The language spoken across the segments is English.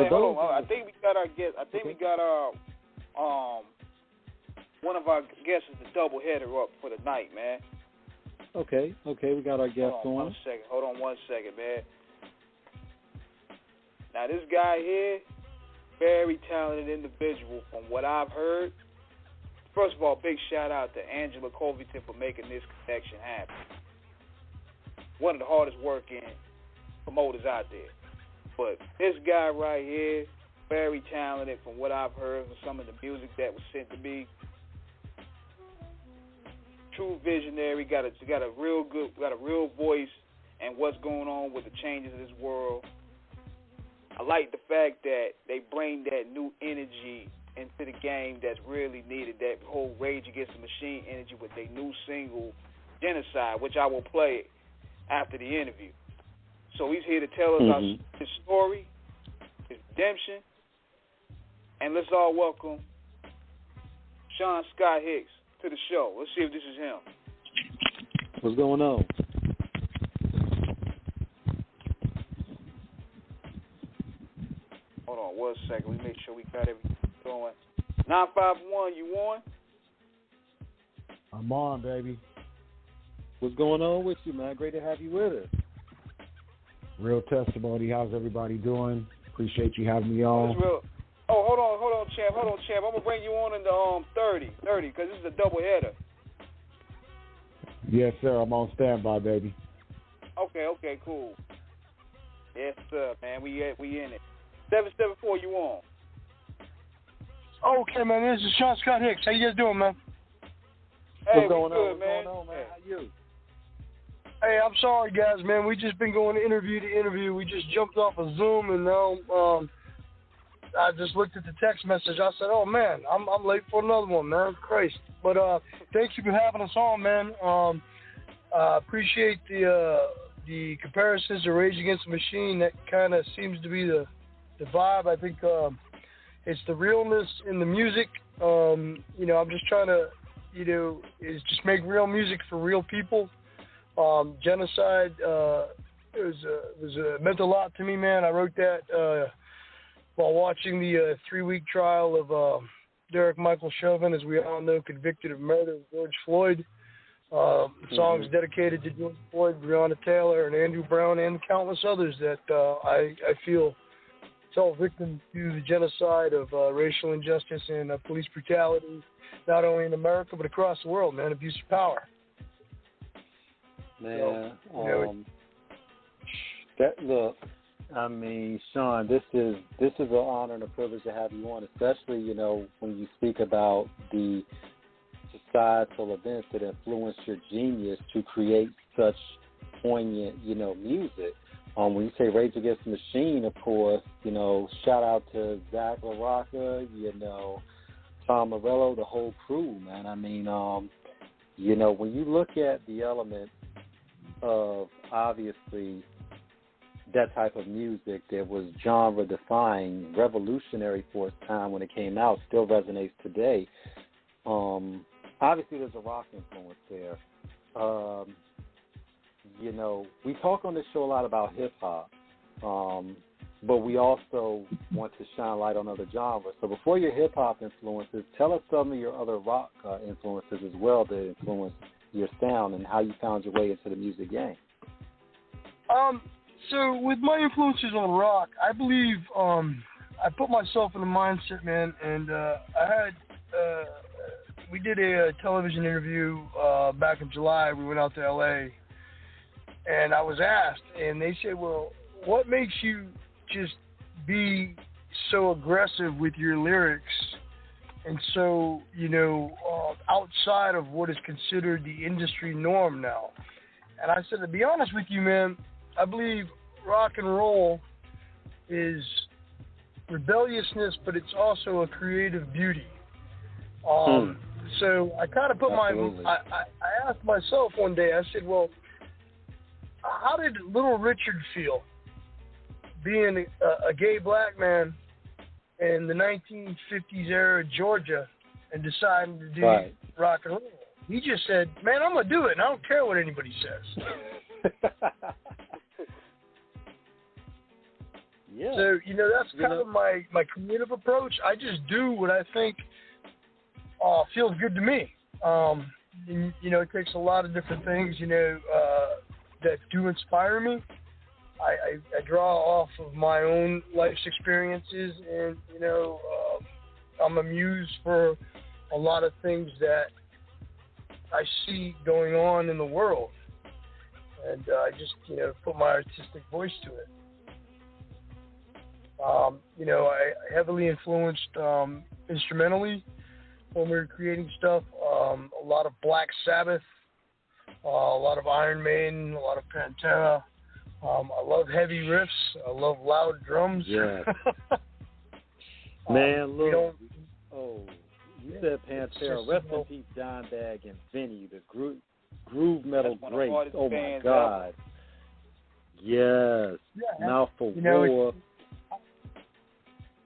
Hey, hold on. I think we got our guest. I think we got our one of our guests is the double header up for the night, man. Okay, we got our guest on. Hold on one second, man. Now, this guy here, very talented individual from what I've heard. First of all, big shout out to Angela Covington for making this connection happen. One of the hardest working promoters out there. But this guy right here, very talented from what I've heard from some of the music that was sent to me. True visionary, got a real voice and what's going on with the changes in this world. I like the fact that they bring that new energy into the game that's really needed, that whole Rage Against the Machine energy with their new single, Genocide, which I will play after the interview. So he's here to tell us his story, his redemption, and let's all welcome Scott Hicks to the show. Let's see if this is him. What's going on? Hold on 1 second. We make sure we got everything going. 951, you on? I'm on, baby. What's going on with you, man? Great to have you with us. Real testimony. How's everybody doing? Appreciate you having me on. Hold on, champ. I'm going to bring you on in the 30, because this is a double header. Yes, sir. I'm on standby, baby. Okay, cool. Yes, sir, man. We in it. 774, you on? Okay, man. This is Scott Hicks. How you guys doing, man? Hey, What's going on, man? How you? Hey, I'm sorry, guys, man. We just been going interview to interview. We just jumped off of Zoom, and now I just looked at the text message. I said, "Oh man, I'm late for another one, man. Christ!" But thank you for having us on, man. Appreciate the comparisons to Rage Against the Machine. That kind of seems to be the vibe. I think it's the realness in the music. I'm just trying to, is just make real music for real people. Genocide meant a lot to me, man. I wrote that while watching the 3-week trial of Derek Michael Chauvin, as we all know, convicted of murder of George Floyd. Songs dedicated to George Floyd, Breonna Taylor, and Andrew Brown, and countless others that I feel fell victim to the genocide of racial injustice and police brutality, not only in America but across the world, man. Abuse of power. Man, Sean, this is an honor and a privilege to have you on, especially, when you speak about the societal events that influenced your genius to create such poignant, music. When you say Rage Against the Machine, of course, shout out to Zach LaRocca, Tom Morello, the whole crew, man. When you look at the elements of, obviously, that type of music that was genre-defying, revolutionary for its time when it came out, still resonates today. Obviously, there's a rock influence there. We talk on this show a lot about hip-hop, but we also want to shine light on other genres. So before your hip-hop influences, tell us some of your other rock influences as well that influence your sound and how you found your way into the music game. So with my influences on rock, I believe I put myself in the mindset, man, and we did a television interview back in July. We went out to L.A., and I was asked, and they said, well, what makes you just be so aggressive with your lyrics and so, outside of what is considered the industry norm now? And I said, to be honest with you, man, I believe rock and roll is rebelliousness, but it's also a creative beauty. So I kind of put I asked myself one day, I said, well, how did Little Richard feel being a gay black man in the 1950s era Georgia and deciding to do rock and roll? He just said, man, I'm going to do it, and I don't care what anybody says. Yeah. So, that's kind of my creative approach. I just do what I think feels good to me. And, it takes a lot of different things, that do inspire me. I draw off of my own life's experiences, and, I'm a muse for a lot of things that I see going on in the world. And I just, put my artistic voice to it. I heavily influenced instrumentally when we were creating stuff. A lot of Black Sabbath, a lot of Iron Maiden, a lot of Pantera. I love heavy riffs. I love loud drums. Yeah. Man, look. You said Pantera. Rest in peace, Dimebag and Vinny, the groove metal greats. Oh, my God. Yes. Yeah, Mouthful War.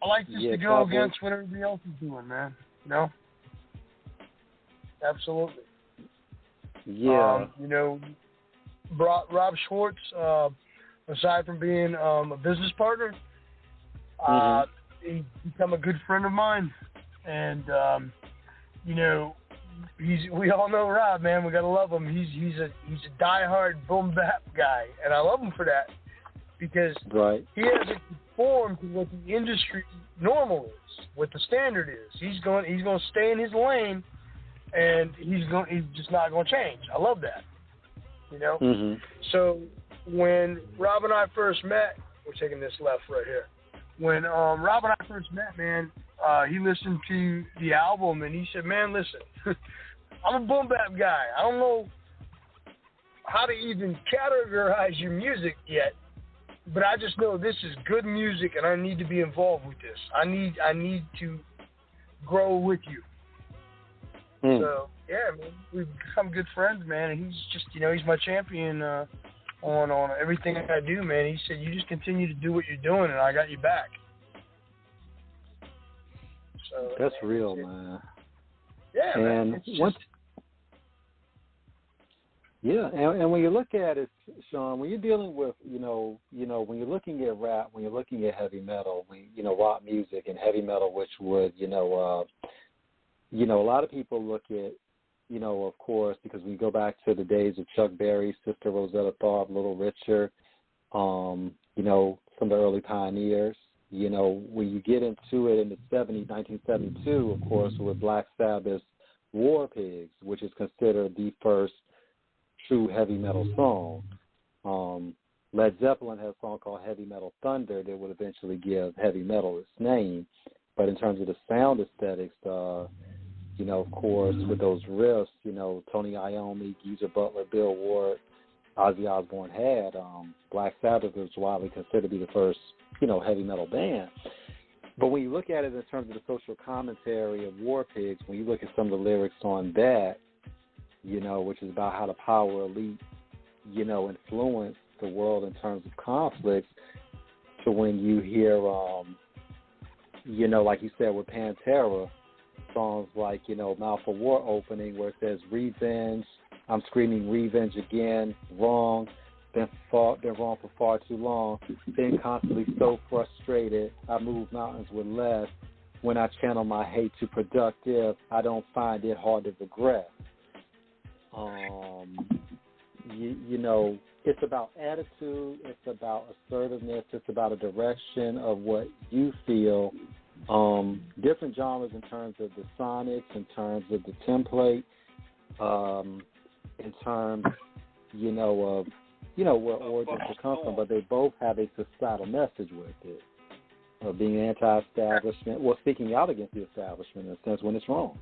I like just to go against what everybody else is doing, man. Absolutely. Yeah. Rob Schwartz, aside from being a business partner, he's become a good friend of mine. And, we all know Rob, man. We got to love him. He's a diehard boom bap guy. And I love him for that because he hasn't conformed to what the industry normal is, what the standard is. He's going to stay in his lane, and he's just not going to change. I love that. So when Rob and I first met, we're taking this left right here. When Rob and I first met, man, he listened to the album and he said, "Man, listen, I'm a boom bap guy. I don't know how to even categorize your music yet, but I just know this is good music and I need to be involved with this. I need to grow with you." So, yeah, man, we've become good friends, man, and he's just, he's my champion on everything I do, man. He said, "You just continue to do what you're doing, and I got you back." So that's real, man. Yeah, and man. And when you look at it, Sean, when you're dealing with, when you're looking at rap, when you're looking at heavy metal, rock music and heavy metal, which would, a lot of people look at, of course, because when you go back to the days of Chuck Berry, Sister Rosetta Tharpe, Little Richard, some of the early pioneers, when you get into it in the 70s, 1972, of course, with Black Sabbath's War Pigs, which is considered the first true heavy metal song. Led Zeppelin has a song called Heavy Metal Thunder that would eventually give heavy metal its name. But in terms of the sound aesthetics, of course, with those riffs, Tony Iommi, Geezer Butler, Bill Ward, Ozzy Osbourne had, Black Sabbath was widely considered to be the first, heavy metal band. But when you look at it in terms of the social commentary of War Pigs, when you look at some of the lyrics on that, which is about how the power elite, influence the world in terms of conflicts, to when you hear, like you said with Pantera, songs like, Mouth of War opening where it says revenge, I'm screaming revenge again, wrong, been wrong for far too long, been constantly so frustrated, I move mountains with less, when I channel my hate to productive, I don't find it hard to regret. It's about attitude, it's about assertiveness, it's about a direction of what you feel. Different genres in terms of the sonics, in terms of the template, in terms, of, where origins come from, but they both have a societal message with it, of being anti-establishment, speaking out against the establishment in a sense when it's wrong.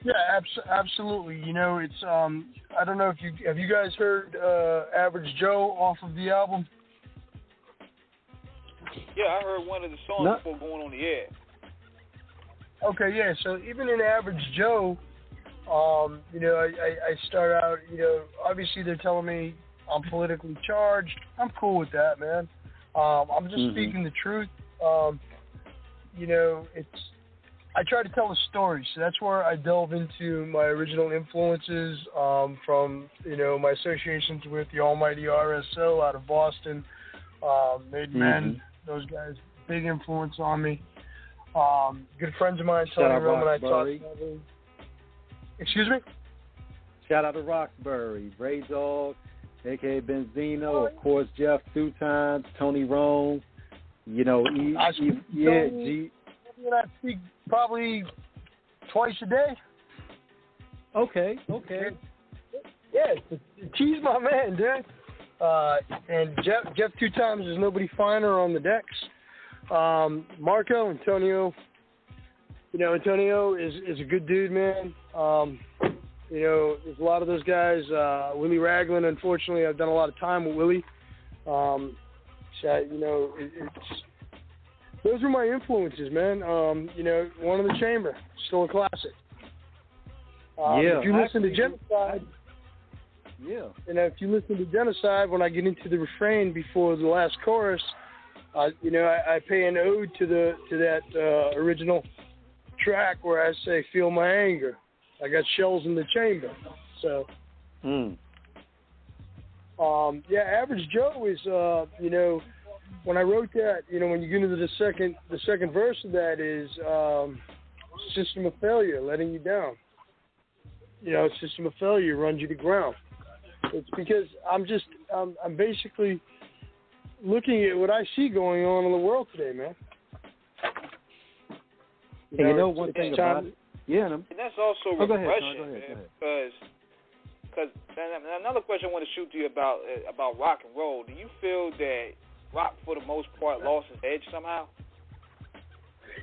Yeah, absolutely. It's I don't know if you guys heard Average Joe off of the album? Yeah, I heard one of the songs before going on the air. Okay, yeah. So even in Average Joe, I start out, obviously they're telling me I'm politically charged. I'm cool with that, man. I'm just speaking the truth. I try to tell a story, so that's where I delve into my original influences from, my associations with the almighty RSO out of Boston, Made Men, those guys, big influence on me. Good friends of mine, Shout Tony out Roman, I Roxbury. talked to. Excuse me? Shout out to Roxbury, Ray Dog, a.k.a. Benzino, of course, Jeff 2 times, Tony Rome, I speak probably twice a day. Okay. Yeah, he's my man, dude. And Jeff 2 times is nobody finer on the decks. Marco, Antonio. Antonio is a good dude, man. There's a lot of those guys. Willie Ragland, unfortunately, I've done a lot of time with Willie. Those were my influences, man. One in the Chamber, still a classic. If you listen to Genocide, if you listen to Genocide, when I get into the refrain before the last chorus, I pay an ode to that original track where I say, "Feel my anger. I got shells in the chamber." So, Average Joe is, when I wrote that, when you get into the second verse of that is system of failure, letting you down. System of failure runs you to ground. It's because I'm basically looking at what I see going on in the world today, man. One thing about it? Yeah. And that's also repression, go ahead. Because another question I want to shoot to you about rock and roll. Do you feel that rock, for the most part, lost its edge somehow?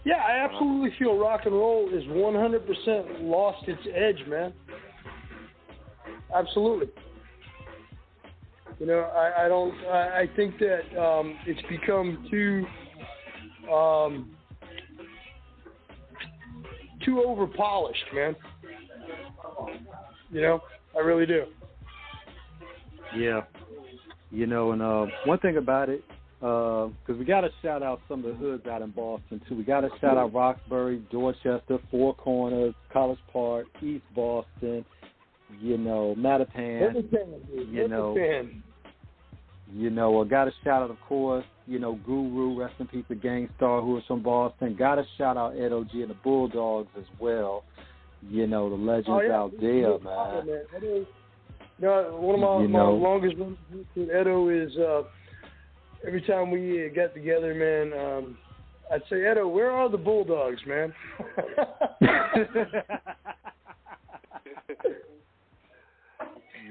Yeah, I absolutely feel rock and roll is 100% lost its edge, man. Absolutely. I think that it's become too over polished, man. I really do. Yeah. And one thing about it, because we got to shout out some of the hoods out in Boston, too. We got to shout out Roxbury, Dorchester, Four Corners, College Park, East Boston, Mattapan. I got to shout out, of course, Guru, rest in peace, the Gangstar, who is from Boston. Got to shout out Ed O.G. and the Bulldogs as well. The legends out there, man. One of my longest runs with Edo is every time we get together, man, I'd say, Edo, where are the Bulldogs, man?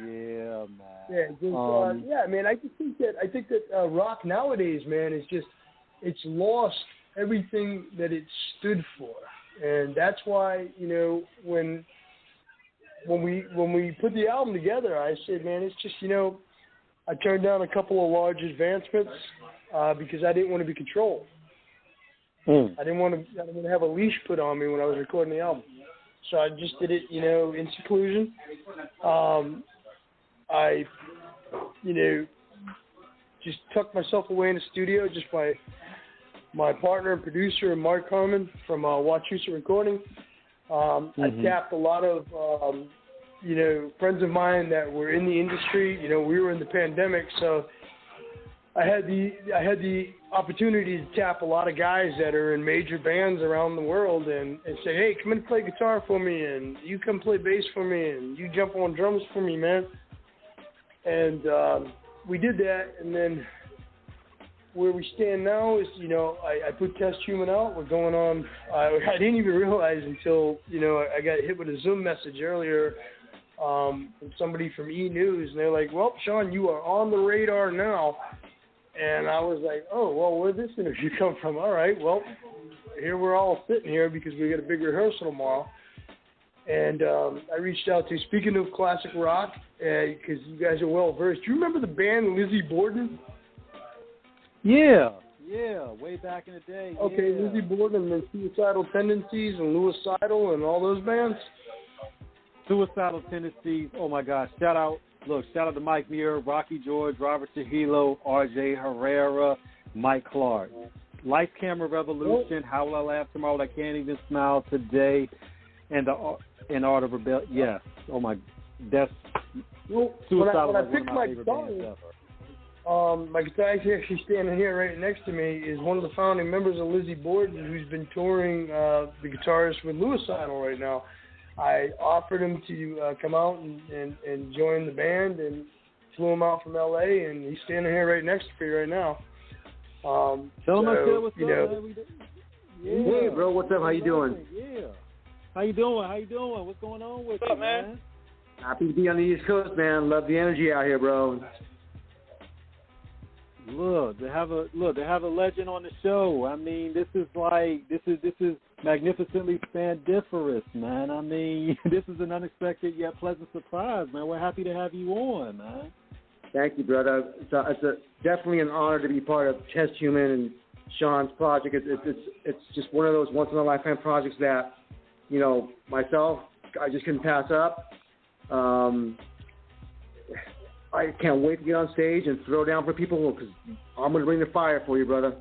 Yeah, man. Man. I think that rock nowadays, man, is just it's lost everything that it stood for, and that's why when we put the album together, I said, man, it's just I turned down a couple of large advancements because I didn't want to be controlled. I didn't want to have a leash put on me when I was recording the album. So I just did it, in seclusion. I, just tucked myself away in the studio, just by my partner and producer, Mark Harmon from Wachusett Recording. I tapped a lot of, friends of mine that were in the industry. We were in the pandemic, so I had the opportunity to tap a lot of guys that are in major bands around the world and say, hey, come in and play guitar for me, and you come play bass for me, and you jump on drums for me, man. And we did that, and then where we stand now is, I put Test Human out. We're going on. I didn't even realize until, I got hit with a Zoom message earlier from somebody from E! News, and they're like, well, Sean, you are on the radar now. And I was like, oh, well, where'd this interview come from? All right, well, here we're all sitting here because we got a big rehearsal tomorrow. And I reached out to, speaking of classic rock, because you guys are well-versed. Do you remember the band Lizzie Borden? Yeah, way back in the day. Okay, yeah. Lizzie Borden and Suicidal Tendencies and Louis Seidel and all those bands? Suicidal Tendencies, oh my gosh, shout out to Mike Muir, Rocky George, Robert Trujillo, R.J. Herrera, Mike Clark. Life Camera Revolution, How Will I Laugh Tomorrow, I Can't Even Smile Today, and Art of Rebellion. Yes, oh my, that's Suicidal. When I picked my song, My guitar actually standing here right next to me is one of the founding members of Lizzie Borden, who's been touring the guitarist with Louis Idol right now. I offered him to come out and join the band, and flew him out from L.A., and he's standing here right next to me right now. Tell him I said what's up, man. Hey, bro, what's up? How you doing? Yeah. How you doing? What's going on with you, man? Happy to be on the East Coast, man. Love the energy out here, bro. Look, to have a legend on the show. I mean, this is magnificently spandiferous, man. I mean, this is an unexpected yet pleasant surprise, man. We're happy to have you on, man. Thank you, brother. It's definitely an honor to be part of Test Human and Sean's project. It's just one of those once in a lifetime projects that, you know, myself, I just couldn't pass up. I can't wait to get on stage and throw down for people because I'm going to bring the fire for you, brother.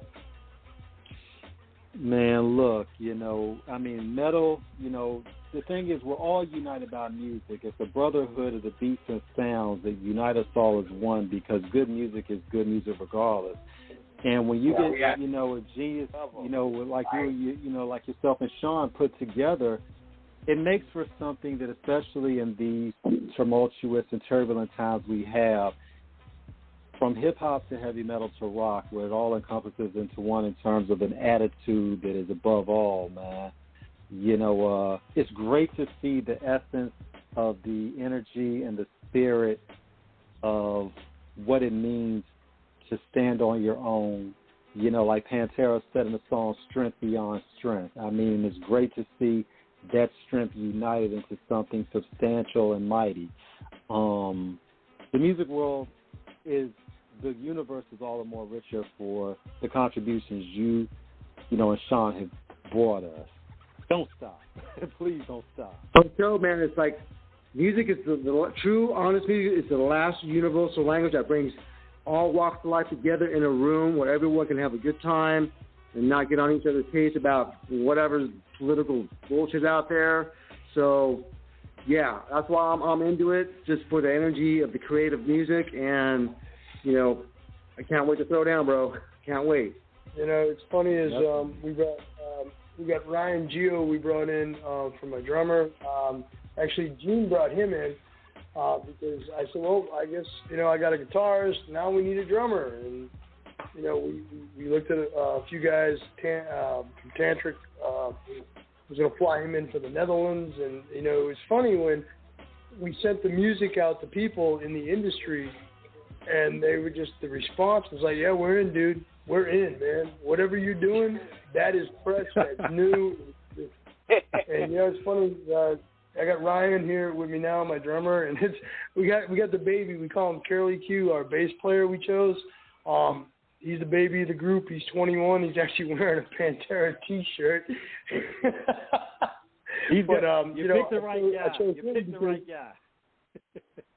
Man, look, you know, I mean, metal, you know, the thing is we're all united about music. It's the brotherhood of the beats and sounds that unite us all as one because good music is good music regardless. And when you get, you know, a genius, you know, like you know, like yourself and Sean put together, it makes for something that, especially in these tumultuous and turbulent times we have, from hip-hop to heavy metal to rock, where it all encompasses into one in terms of an attitude that is above all, man. You know, it's great to see the essence of the energy and the spirit of what it means to stand on your own. You know, like Pantera said in the song, Strength Beyond Strength. I mean, it's great to see that strength united into something substantial and mighty. The music world the universe is all the more richer for the contributions you know, and Sean have brought us. Don't stop. Please don't stop. So, man, it's like music is the true, honest music is the last universal language that brings all walks of life together in a room where everyone can have a good time and not get on each other's case about whatever political bullshit out there. So, yeah, that's why I'm into it, just for the energy of the creative music. And, you know, I can't wait to throw down, bro. Can't wait. You know, it's funny is we got Ryan Gio we brought in from a drummer. Actually, Gene brought him in because I said, well, I guess, you know, I got a guitarist. Now we need a drummer. And, you know, we looked at a few guys from Tantric. Was going to fly him in for the Netherlands. And, you know, it was funny when we sent the music out to people in the industry, and they were just, the response was like, yeah, we're in, dude. We're in, man. Whatever you're doing, that is fresh, that's new. And, you know, it's funny. I got Ryan here with me now, my drummer, and we got the baby. We call him Curly Q, our bass player we chose. He's the baby of the group. He's 21. He's actually wearing a Pantera T-shirt. You picked the right guy. You picked the right guy.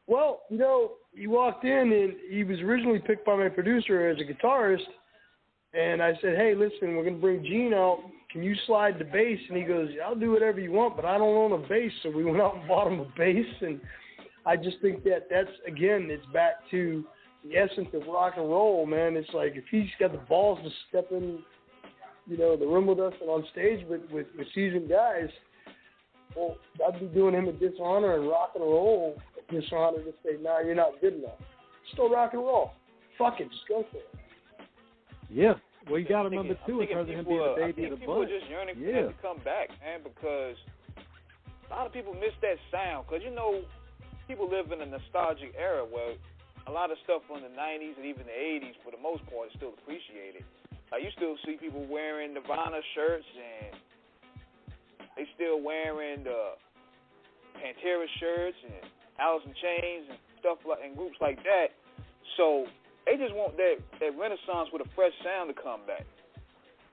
Well, you know, he walked in, and he was originally picked by my producer as a guitarist. And I said, hey, listen, we're going to bring Gene out. Can you slide the bass? And he goes, I'll do whatever you want, but I don't own a bass. So we went out and bought him a bass. And I just think that's, again, it's back to the essence of rock and roll, man. It's like if he's got the balls to step in, you know, the room with us and on stage with seasoned guys, well, I'd be doing him a dishonor and rock and roll a dishonor to say, nah, you're not good enough. Still rock and roll. Fuck it, just go for it. Yeah. Well, you got to remember, too, in terms of him being the baby of the bunch. People are bunch. just yearning for him to come back, man, because a lot of people miss that sound. Because, you know, people live in a nostalgic era where a lot of stuff from the 90s and even the 80s, for the most part, is still appreciated. You still see people wearing Nirvana shirts, and they still wearing the Pantera shirts and Alice in Chains and stuff like, and groups like that. So they just want that renaissance with a fresh sound to come back.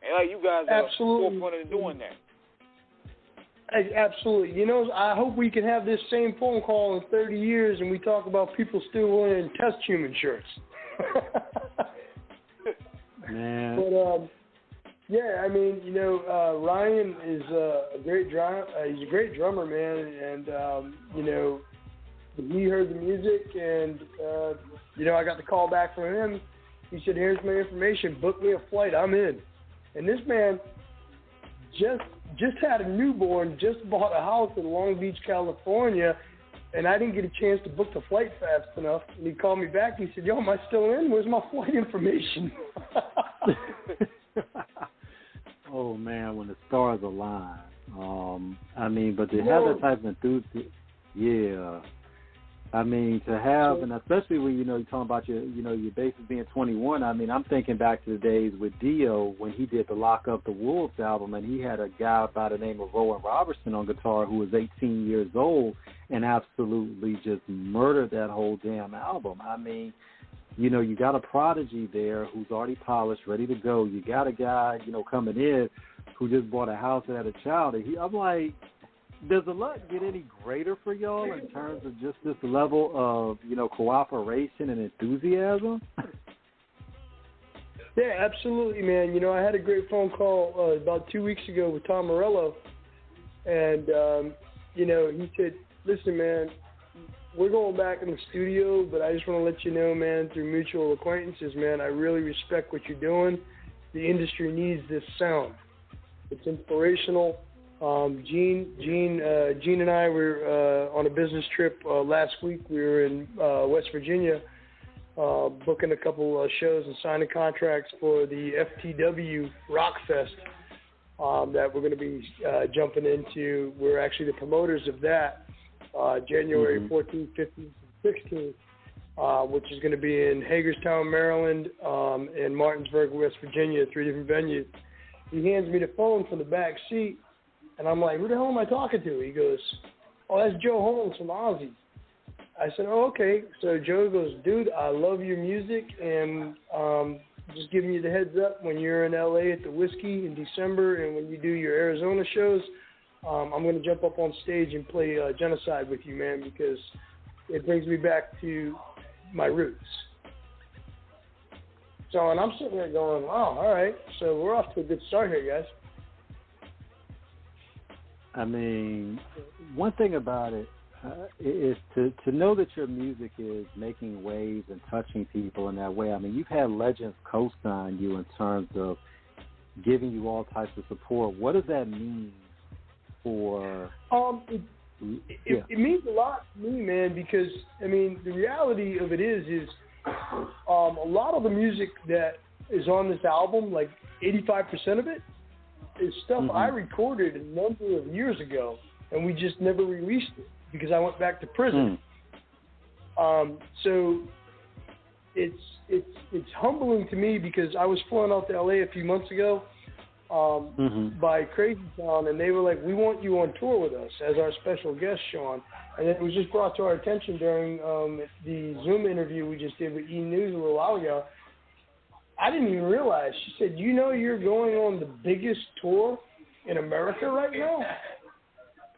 And like you guys are forefront of doing that. Absolutely. You know, I hope we can have this same phone call in 30 years and we talk about people still wearing Test Human shirts. Man. But, yeah, I mean, you know, Ryan is a great drummer. He's a great drummer, man. And, you know, And he heard the music, and, I got the call back from him. He said, here's my information. Book me a flight. I'm in. And this man just had a newborn, just bought a house in Long Beach, California, and I didn't get a chance to book the flight fast enough. And he called me back. He said, yo, am I still in? Where's my flight information? Oh, man, when the stars align. But to have that type of enthusiasm, yeah. To have, and especially when, you're talking about your basis being 21, I'm thinking back to the days with Dio when he did the Lock Up the Wolves album, and he had a guy by the name of Rowan Robertson on guitar who was 18 years old and absolutely just murdered that whole damn album. You got a prodigy there who's already polished, ready to go. You got a guy, coming in who just bought a house and had a child. And I'm like, does the luck get any greater for y'all in terms of just this level of, cooperation and enthusiasm? Yeah, absolutely, man. I had a great phone call about 2 weeks ago with Tom Morello, and, he said, listen, man, we're going back in the studio, but I just want to let you know, man, through mutual acquaintances, man, I really respect what you're doing. The industry needs this sound. It's inspirational. Gene and I were on a business trip last week. We were in West Virginia booking a couple shows and signing contracts for the FTW Rock Fest that we're going to be jumping into. We're actually the promoters of that, January 14th, 15th, and 16th, which is going to be in Hagerstown, Maryland, and Martinsburg, West Virginia, 3 different venues. He hands me the phone from the back seat. And I'm like, who the hell am I talking to? He goes, oh, that's Joe Holmes from Ozzy. I said, oh, okay. So Joe goes, dude, I love your music, and just giving you the heads up, when you're in L.A. at the Whiskey in December and when you do your Arizona shows, I'm going to jump up on stage and play Genocide with you, man, because it brings me back to my roots. So, and I'm sitting there going, wow, all right. So we're off to a good start here, guys. One thing about it is to know that your music is making waves and touching people in that way. You've had legends co-sign you in terms of giving you all types of support. What does that mean for... It means a lot to me, man, because, the reality of it is a lot of the music that is on this album, like 85% of it, is stuff I recorded a number of years ago, and we just never released it because I went back to prison. So it's humbling to me because I was flown out to LA a few months ago by Crazy Town, and they were like, we want you on tour with us as our special guest, Sean. And it was just brought to our attention during the Zoom interview we just did with E! News a little while ago. I didn't even realize. She said, you're going on the biggest tour in America right now?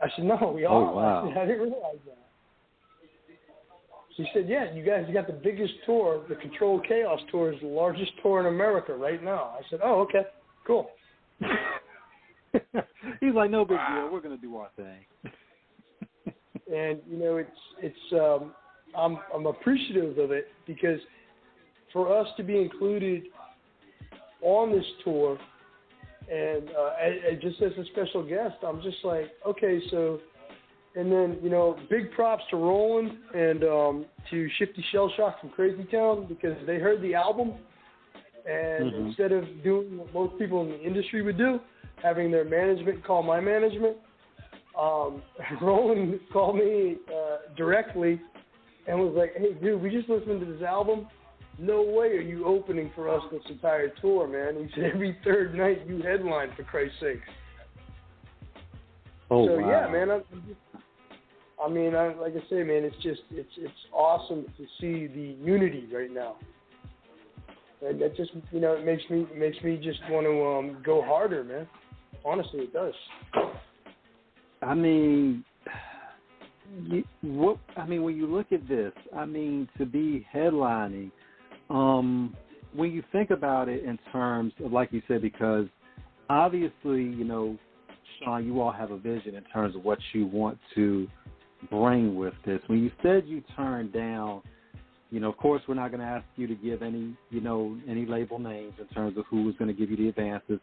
I said, no, we are. Oh, wow. I said, I didn't realize that. She said, yeah, you guys got the biggest tour. The Controlled Chaos Tour is the largest tour in America right now. I said, oh, okay, cool. He's like, no big deal. We're going to do our thing. And, I'm appreciative of it because for us to be included on this tour and just as a special guest, I'm just like, okay, so, and then, big props to Roland and to Shifty Shellshock from Crazy Town because they heard the album and instead of doing what most people in the industry would do, having their management call my management, Roland called me directly and was like, hey, dude, we just listened to this album. No way are you opening for us this entire tour, man. He said every third night you headline, for Christ's sakes. Oh, so, wow. yeah, man, like I say, man, it's awesome to see the unity right now. And that just, it makes me just want to go harder, man. Honestly, it does. When you look at this, to be headlining, when you think about it in terms of, like you said, because obviously, Sean, you all have a vision in terms of what you want to bring with this? When you said you turned down, of course, we're not going to ask you to give any, any label names in terms of who is going to give you the advances.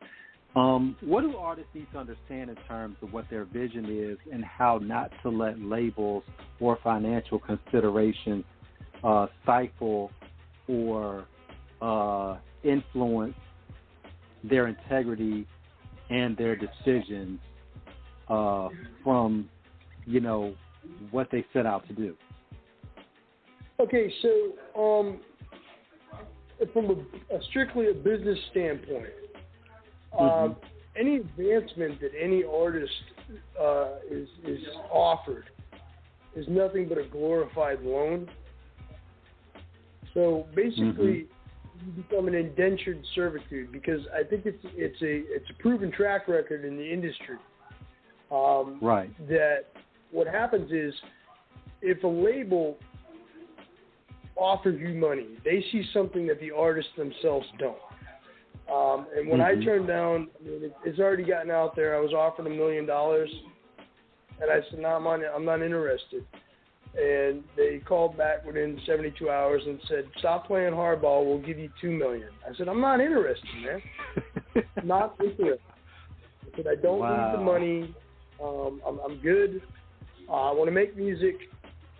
What do artists need to understand in terms of what their vision is and how not to let labels or financial considerations stifle or influence their integrity and their decisions from, what they set out to do? Okay, so from a strictly a business standpoint, any advancement that any artist is offered is nothing but a glorified loan. So basically, you become an indentured servitude, because I think it's a proven track record in the industry. Right. That what happens is, if a label offers you money, they see something that the artists themselves don't. And when I turned down, it's already gotten out there. I was offered $1 million, and I said, no, I'm not interested. And they called back within 72 hours and said, stop playing hardball, we'll give you $2 million. I said, I'm not interested, man. Not interested. I said, I don't need the money. I'm good. I want to make music,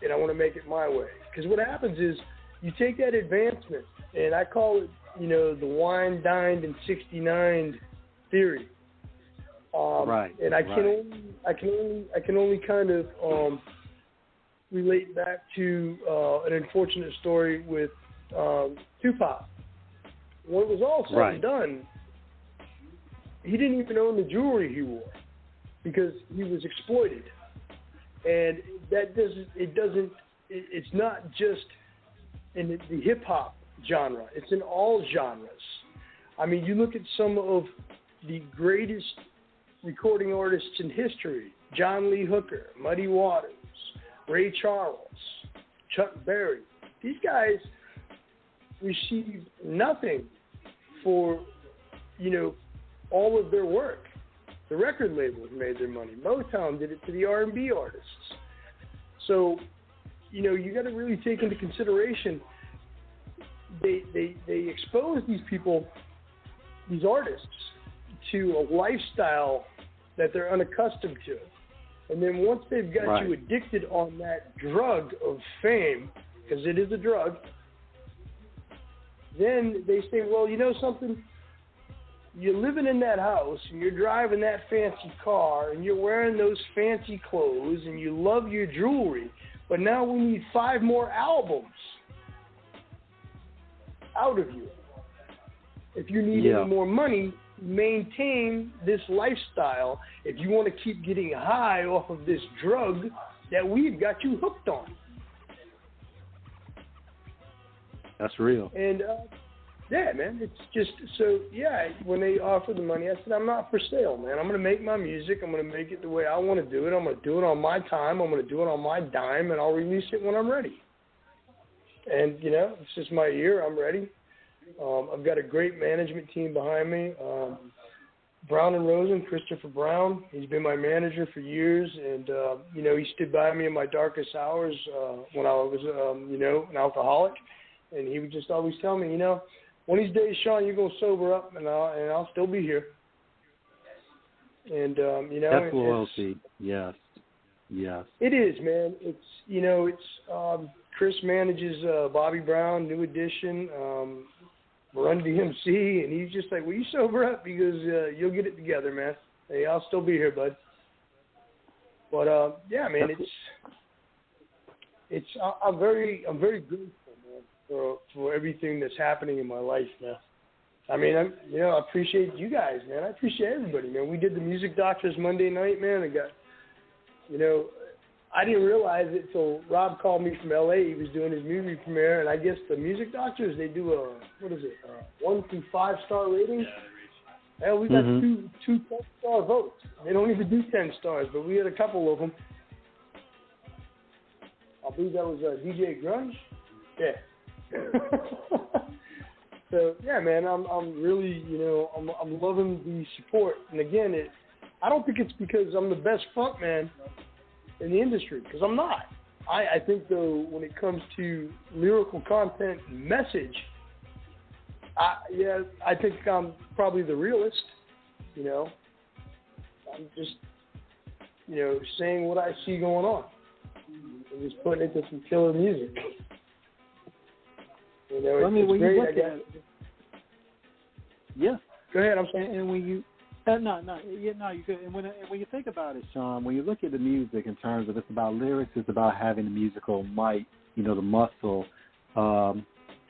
and I want to make it my way. Because what happens is, you take that advancement, and I call it, the wine, dined, and 69 theory. Right. And I can only kind of relate back to an unfortunate story with Tupac. When it was all said and done, he didn't even own the jewelry he wore because he was exploited. And it's not just in the hip hop genre, it's in all genres. I mean, you look at some of the greatest recording artists in history: John Lee Hooker, Muddy Waters, Ray Charles, Chuck Berry. These guys received nothing for, all of their work. The record labels made their money. Motown did it to the R&B artists. So, you got to really take into consideration, they expose these people, these artists, to a lifestyle that they're unaccustomed to. And then once they've got you addicted on that drug of fame, because it is a drug, then they say, well, you know something? You're living in that house, and you're driving that fancy car, and you're wearing those fancy clothes, and you love your jewelry, but now we need 5 more albums out of you. If you need any more money, maintain this lifestyle if you want to keep getting high off of this drug that we've got you hooked on. That's real. And yeah, man, it's just so, when they offer the money, I said, I'm not for sale, man. I'm going to make my music. I'm going to make it the way I want to do it. I'm going to do it on my time. I'm going to do it on my dime, and I'll release it when I'm ready. And, it's just my year. I'm ready. I've got a great management team behind me. Brown and Rosen, Christopher Brown, he's been my manager for years, and, he stood by me in my darkest hours when I was, an alcoholic. And he would just always tell me, one of these days, Sean, you're going to sober up, and I'll still be here. And, that's loyalty. Yes. It is, man. It's, Chris manages Bobby Brown, New Edition, Run DMC, and he's just like, will you sober up? Because you'll get it together, man. Hey, I'll still be here, bud. But, man, I'm very grateful, man, for everything that's happening in my life, man. I mean, I appreciate you guys, man. I appreciate everybody, man. We did the Music Doctors Monday night, man. I got, I didn't realize it till Rob called me from L.A. He was doing his movie premiere, and I guess the Music Doctors, they do a 1 through 5 star rating. Hell, we got two 10-star votes. They don't even do 10 stars, but we had a couple of them. I believe that was DJ Grunge. Yeah. So yeah, man, I'm really, I'm loving the support. And again, I don't think it's because I'm the best front man. in the industry, because I'm not. I think, though, when it comes to lyrical content and message, I think I'm probably the realist, you know. I'm just, you know, saying what I see going on and just putting it to some killer music. You know, I mean, it's when great, you look I guess. at it, yeah. Go ahead, I'm sorry. And when you you could. And when you think about it, Sean, when you look at the music in terms of it's about lyrics, it's about having the musical might, you know, the muscle.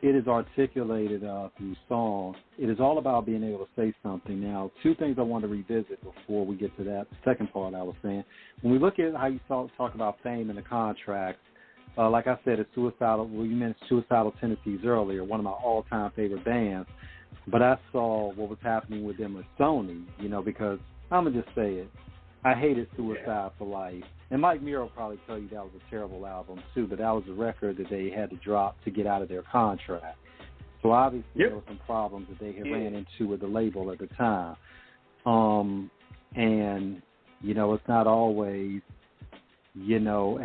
It is articulated through song. It is all about being able to say something. Now, two things I want to revisit before we get to that second part I was saying. When we look at how you talk about fame and the contracts, like I said, it's Suicidal. Well, you mentioned Suicidal Tendencies earlier, one of my all-time favorite bands. But I saw what was happening with them at Sony, you know, because I'm going to just say it. I hated Suicide for Life. And Mike Miro will probably tell you that was a terrible album, too, but that was a record that they had to drop to get out of their contract. So obviously there were some problems that they had ran into with the label at the time. And, you know, it's not always, you know,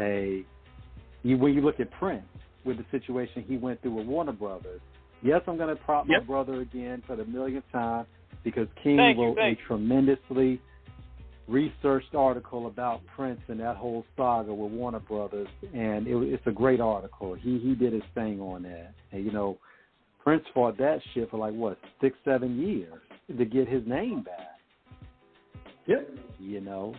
when you look at Prince with the situation he went through with Warner Brothers, yes, I'm going to prop my brother again for the millionth time because King wrote a tremendously researched article about Prince and that whole saga with Warner Brothers, and it's a great article. He did his thing on that. And, you know, Prince fought that shit for 6-7 years to get his name back. Yep. You know,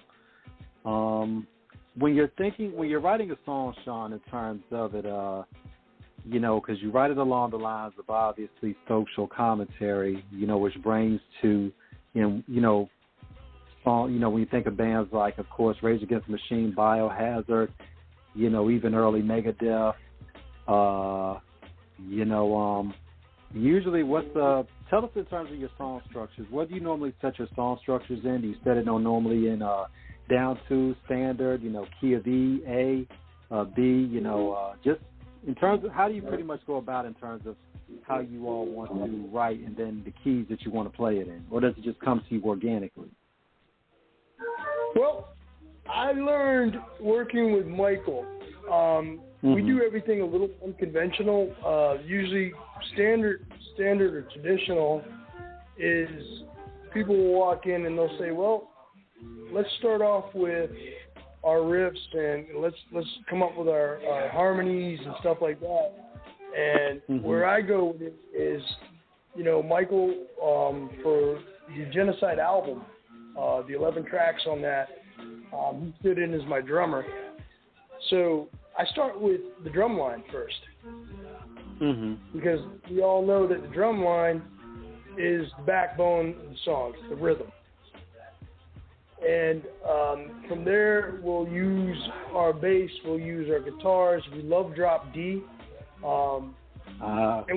when you're writing a song, Sean, in terms of it, you know, because you write it along the lines of obviously social commentary, you know, which brings to, you know, when you think of bands like, of course, Rage Against the Machine, Biohazard, you know, even early Megadeth, you know, usually tell us in terms of your song structures, what do you normally set your song structures in? Do you set it normally in down to standard, you know, key of E, A, B, you know, just in terms of how do you pretty much go about in terms of how you all want to write and then the keys that you want to play it in? Or does it just come to you organically? Well, I learned working with Michael. We do everything a little unconventional. Usually standard or traditional is people will walk in and they'll say, well, let's start off with our riffs and let's come up with our harmonies and stuff like that. And where I go with it is, you know, Michael, for the Genocide album, the 11 tracks on that, he stood in as my drummer. So I start with the drum line first. Because we all know that the drum line is the backbone of the song, the rhythm. And from there, we'll use our bass, we'll use our guitars. We love drop D. And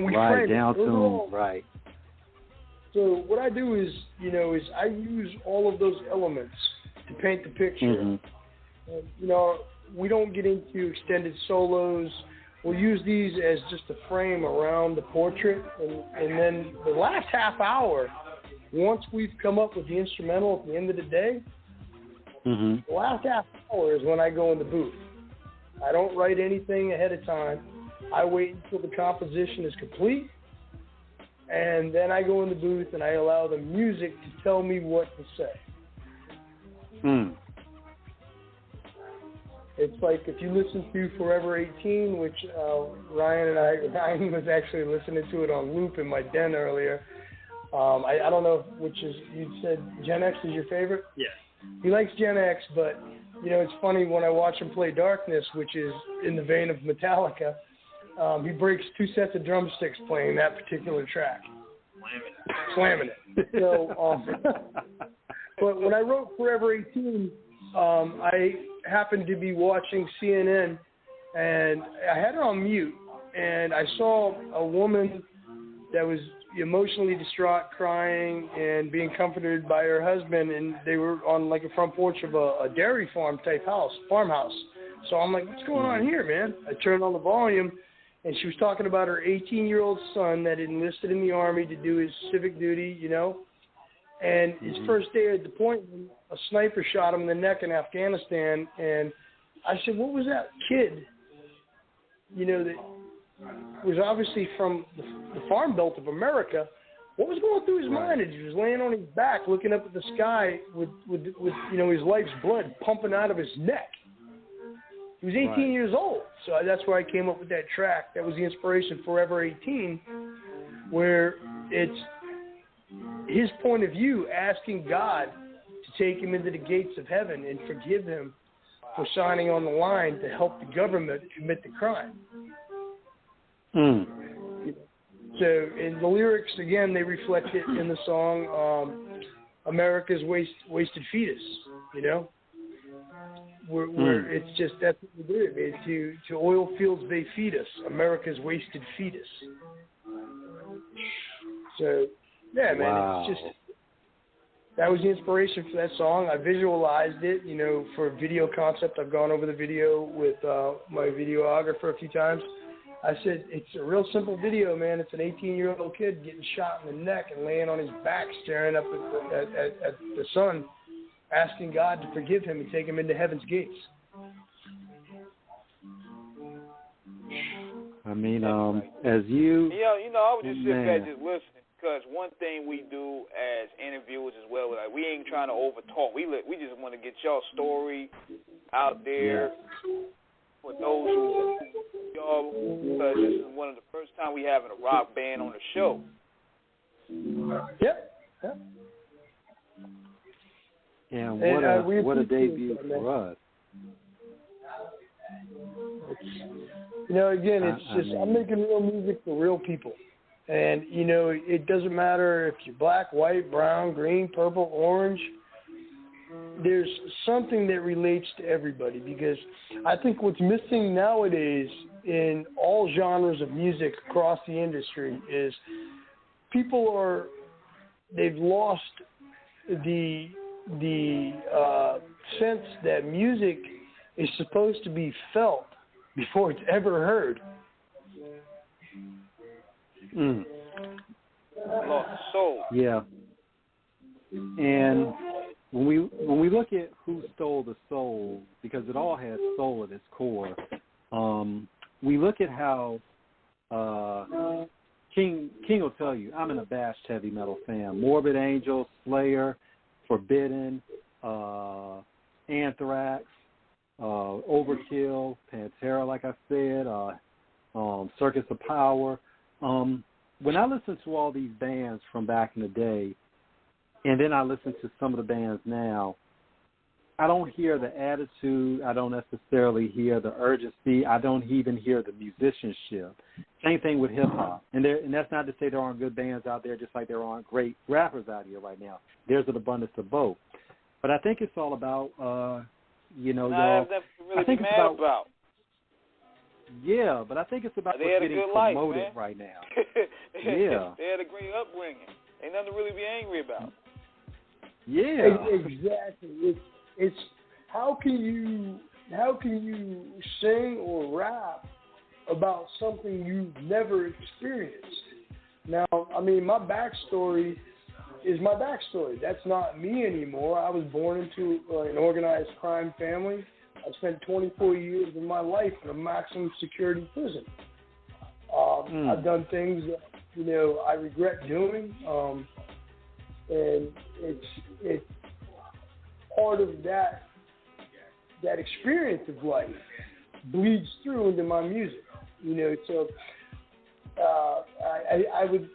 we right, frame down it. to right. So what I do is I use all of those elements to paint the picture. And, you know, we don't get into extended solos. We'll use these as just a frame around the portrait. And then the last half hour, once we've come up with the instrumental at the end of the day, the last half hour is when I go in the booth. I don't write anything ahead of time. I wait until the composition is complete, and then I go in the booth and I allow the music to tell me what to say. It's like if you listen to Forever 18, which Ryan was actually listening to it on loop in my den earlier. I don't know which is, you said Gen X is your favorite? Yeah. He likes Gen X, but, you know, it's funny when I watch him play Darkness, which is in the vein of Metallica, he breaks 2 sets of drumsticks playing that particular track. Slamming it. So, but when I wrote Forever 18, I happened to be watching CNN, and I had it on mute, and I saw a woman that was emotionally distraught, crying, and being comforted by her husband, and they were on like a front porch of a dairy farm type farmhouse. So I'm like, what's going on here, man? I turned on the volume, and she was talking about her 18-year-old son that enlisted in the Army to do his civic duty, you know, and his first day of deployment, a sniper shot him in the neck in Afghanistan, and I said, what was that kid, that was obviously from the farm belt of America? What was going through his mind as he was laying on his back looking up at the sky with his life's blood pumping out of his neck? He was 18 years old. So that's where I came up with that track. That was the inspiration, Forever 18, where it's his point of view asking God to take him into the gates of heaven and forgive him for signing on the line to help the government commit the crime. So, in the lyrics, again, they reflect it in the song America's Wasted Fetus, where it's just, that's what we do. It's to oil fields they feed us, America's wasted fetus. So, yeah, man, it's just, that was the inspiration for that song. I visualized it, for a video concept. I've gone over the video with my videographer a few times. I said, it's a real simple video, man. It's an 18-year-old kid getting shot in the neck and laying on his back staring up at the sun, asking God to forgive him and take him into heaven's gates. I mean, as you... I would just sit back just listening, because one thing we do as interviewers as well, like, we ain't trying to over-talk. We just want to get y'all story out there for those who y'all, because this is one of the first time we having a rock band on the show. Yep. And what a debut for us. Again, it's I'm making real music for real people. And, it doesn't matter if you're black, white, brown, green, purple, orange. There's something that relates to everybody, because I think what's missing nowadays in all genres of music across the industry is they've lost the sense that music is supposed to be felt before it's ever heard. Lost soul. Yeah. And when we look at who stole the soul, because it all has soul at its core, we look at how King will tell you, I'm an abashed heavy metal fan. Morbid Angel, Slayer, Forbidden, Anthrax, Overkill, Pantera, like I said, Circus of Power. When I listen to all these bands from back in the day, and then I listen to some of the bands now, I don't hear the attitude. I don't necessarily hear the urgency. I don't even hear the musicianship. Same thing with hip-hop. And that's not to say there aren't good bands out there, just like there aren't great rappers out here right now. There's an abundance of both. But I think it's all about, I think it's about. Yeah, but I think it's about what's getting promoted right now. Yeah. They had a great upbringing. Ain't nothing to really be angry about. Yeah. Exactly. It's how can you sing or rap about something you've never experienced? Now, I mean, my backstory is my backstory. That's not me anymore. I was born into an organized crime family. I spent 24 years of my life in a maximum security prison. I've done things that, I regret doing, and it's part of that experience of life bleeds through into my music. So I would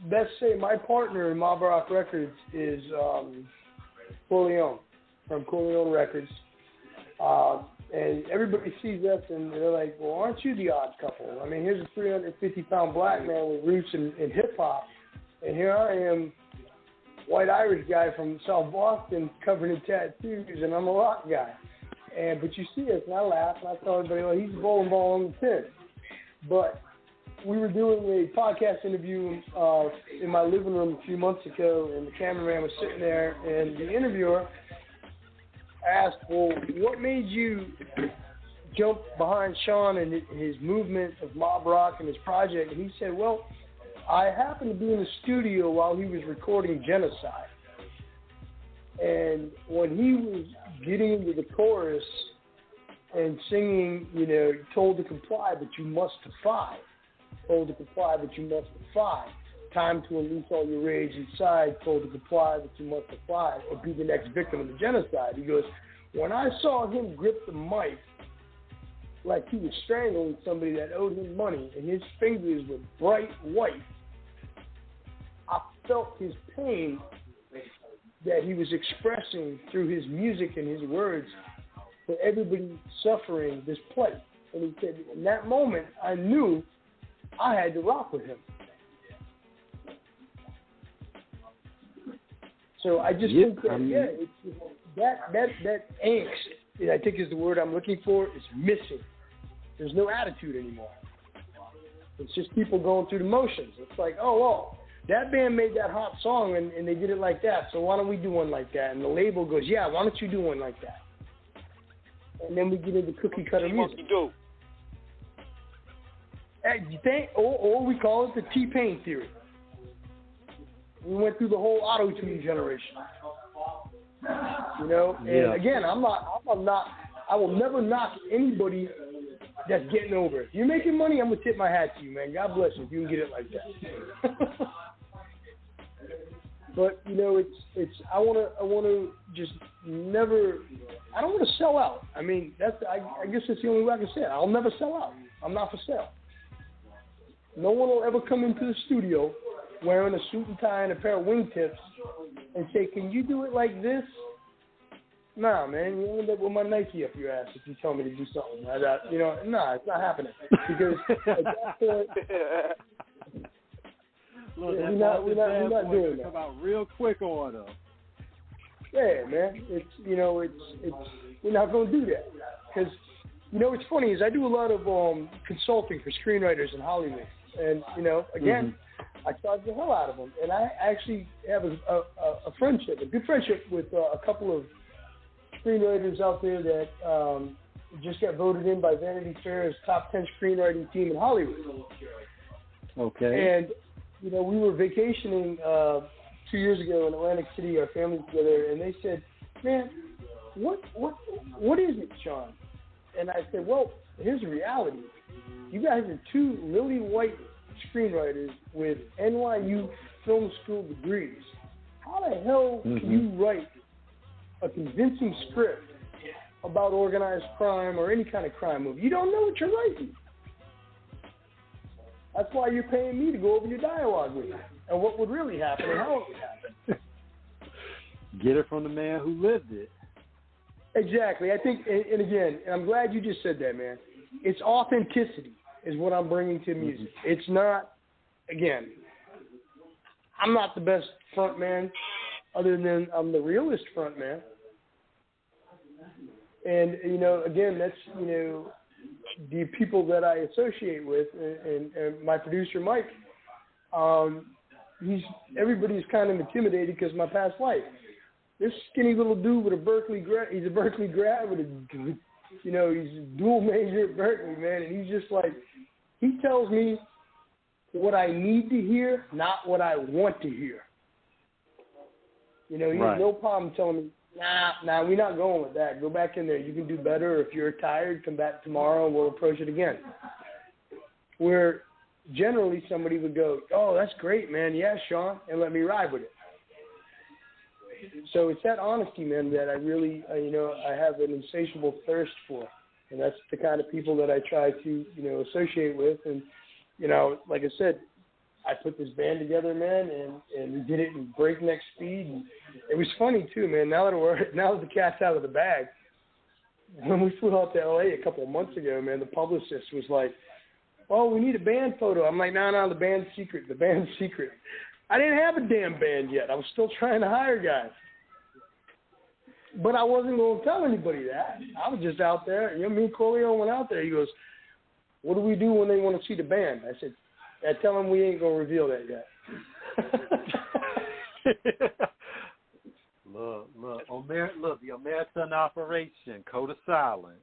best say my partner in Mob Rock Records is Corleone from Corleone Records. And everybody sees us and they're like, well, aren't you the odd couple? I mean, here's a 350-pound black man with roots in hip-hop, and here I am, white Irish guy from South Boston covered in tattoos, and I'm a rock guy. But you see us, and I laugh, and I tell everybody, well, he's a bowling ball on the tin. But we were doing a podcast interview in my living room a few months ago, and the cameraman was sitting there, and the interviewer asked, well, what made you jump behind Sean and his movement of mob rock and his project? And he said, well, I happened to be in the studio while he was recording Genocide. And when he was getting into the chorus and singing, told to comply, but you must defy. Told to comply, but you must defy. Time to unleash all your rage inside. Told to comply, but you must defy, or be the next victim of the genocide. He goes, when I saw him grip the mic like he was strangling somebody that owed him money, and his fingers were bright white, I felt his pain that he was expressing through his music and his words for everybody suffering this plight. And he said, in that moment, I knew I had to rock with him. So I just think that, that angst, I think is the word I'm looking for, is missing. There's no attitude anymore. It's just people going through the motions. It's like, that band made that hot song and they did it like that, so why don't we do one like that? And the label goes, yeah, why don't you do one like that? And then we get into cookie cutter music. Do. Or we call it the T-Pain theory. We went through the whole auto-tune generation. And again, I will never knock anybody that's getting over it. You're making money, I'm gonna tip my hat to you, man. God bless you if you can get it like that. But it's I wanna just never. I don't want to sell out. I mean, I guess that's the only way I can say it. I'll never sell out. I'm not for sale. No one will ever come into the studio wearing a suit and tie and a pair of wingtips and say, "Can you do it like this?" Nah, man, you end up with my Nike up your ass if you tell me to do something. Nah, it's not happening. Because at that point, look, we're not doing that. Come out real quick on them. Yeah, man, it's we're not going to do that. Because what's funny is I do a lot of consulting for screenwriters in Hollywood, and again. I charge the hell out of them, and I actually have a good friendship with a couple of screenwriters out there that just got voted in by Vanity Fair's top 10 screenwriting team in Hollywood. Okay. And we were vacationing 2 years ago in Atlantic City, our family together, and they said, "Man, what is it, Sean?" And I said, "Well, here's the reality. You guys are two lily white screenwriters with NYU film school degrees. How the hell can you write a convincing script about organized crime or any kind of crime movie? You don't know what you're writing. That's why you're paying me to go over your dialogue with you and what would really happen and how it would happen." Get it from the man who lived it. Exactly. I think, and again, I'm glad you just said that, man. It's authenticity is what I'm bringing to music. It's not, again, I'm not the best front man other than I'm the realest front man. And, again, that's, the people that I associate with and my producer, Mike, everybody's kind of intimidated because of my past life. This skinny little dude with he's a Berkeley grad with he's a dual major at Berkeley, man, and he's just like, he tells me what I need to hear, not what I want to hear. He has no problem telling me, nah, we're not going with that. Go back in there. You can do better. If you're tired, come back tomorrow and we'll approach it again. Where generally somebody would go, "Oh, that's great, man. Yeah, Sean," and let me ride with it. So it's that honesty, man, that I really, I have an insatiable thirst for. And that's the kind of people that I try to, associate with. And, like I said, I put this band together, man, and we did it in breakneck speed. And it was funny, too, man. Now that the cat's out of the bag, when we flew out to L.A. a couple of months ago, man, the publicist was like, "Oh, we need a band photo." I'm like, no, the band's secret. The band's secret. I didn't have a damn band yet. I was still trying to hire guys. But I wasn't going to tell anybody that. I was just out there. Me and Corleone went out there. He goes, "What do we do when they want to see the band?" I said, "I tell them we ain't going to reveal that yet." Look, the Omerta operation, code of silence.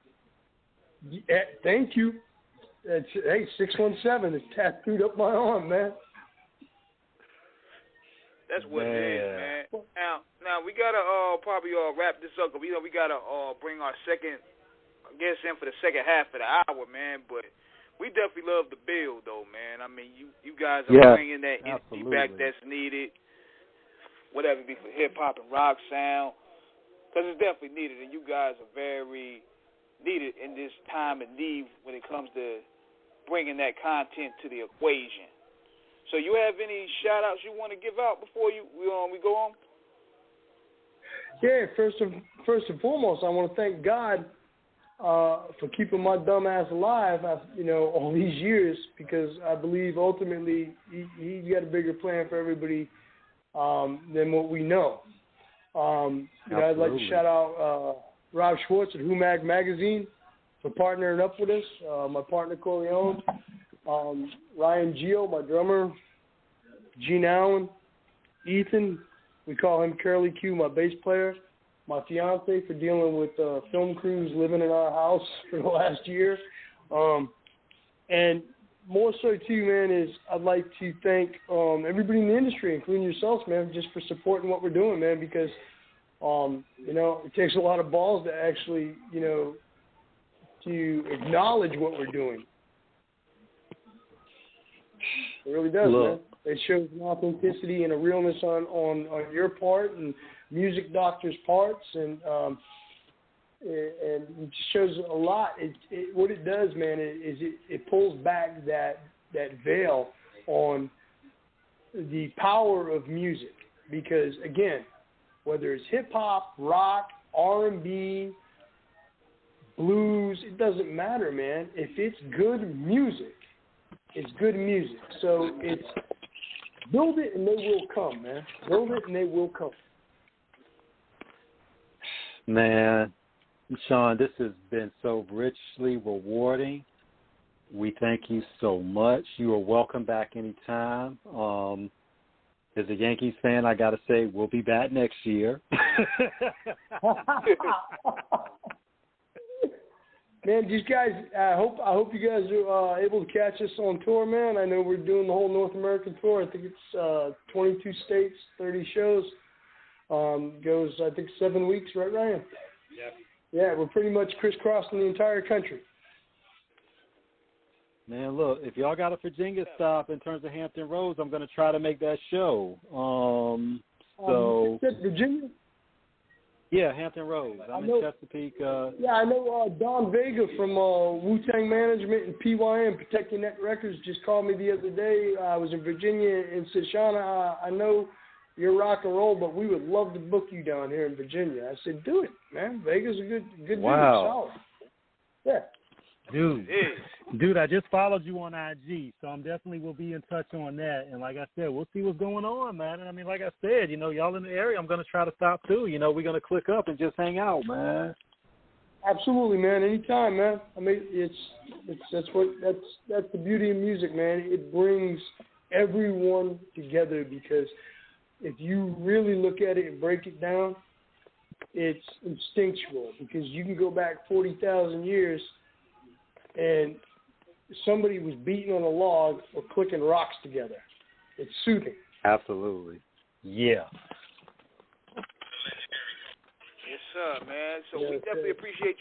Yeah, thank you. Hey, 617 is tattooed up my arm, man. That's what it is, man. Now we gotta probably wrap this up. We gotta bring our second guess in for the second half of the hour, man. But we definitely love the build, though, man. I mean, you guys are bringing that energy back that's needed, whatever it be for hip hop and rock sound, because it's definitely needed, and you guys are very needed in this time of need when it comes to bringing that content to the equation. So you have any shout-outs you want to give out before we go on? Yeah, first and foremost, I want to thank God for keeping my dumb ass alive, all these years, because I believe ultimately he got a bigger plan for everybody than what we know. I'd like to shout out Rob Schwartz at Humag Magazine for partnering up with us, my partner Corleone, Ryan Gio, my drummer, Gene Allen, Ethan, we call him Curly Q, my bass player, my fiance for dealing with film crews living in our house for the last year. And more so too, man, is I'd like to thank everybody in the industry, including yourselves, man, just for supporting what we're doing, man, because, it takes a lot of balls to actually, to acknowledge what we're doing. It really does, man. It shows an authenticity and a realness on your part and music doctors' parts, and it just shows a lot. What it does, man, is it pulls back that veil on the power of music. Because again, whether it's hip hop, rock, R&B, blues, it doesn't matter, man. If it's good music, it's good music. So it's build it and they will come, man. Build it and they will come. Man, Sean, this has been so richly rewarding. We thank you so much. You are welcome back anytime. As a Yankees fan, I got to say, we'll be back next year. Man, these guys, I hope you guys are able to catch us on tour, man. I know we're doing the whole North American tour. I think it's 22 states, 30 shows. Goes, I think, 7 weeks, right, Ryan? Yeah, we're pretty much crisscrossing the entire country. Man, look, if y'all got a Virginia stop in terms of Hampton Roads, I'm going to try to make that show. You said Virginia? Yeah, Hampton Roads. I'm in Chesapeake. Yeah, I know Don Vega from Wu-Tang Management and PYM, Protecting Net Records, just called me the other day. I was in Virginia and said, Shauna, I know you're rock and roll, but we would love to book you down here in Virginia. I said, do it, man. Vega's a good dude. Solid. Yeah. Dude, I just followed you on IG, so I'm definitely will be in touch on that. And like I said, we'll see what's going on, man. And I mean, like I said, y'all in the area, I'm going to try to stop too. We're going to click up and just hang out, man. Absolutely, man. Anytime, man. I mean, that's the beauty of music, man. It brings everyone together, because if you really look at it and break it down, it's instinctual, because you can go back 40,000 years and somebody was beating on a log or clicking rocks together. It's soothing. Absolutely. Yeah. Yes, sir, man. So we definitely appreciate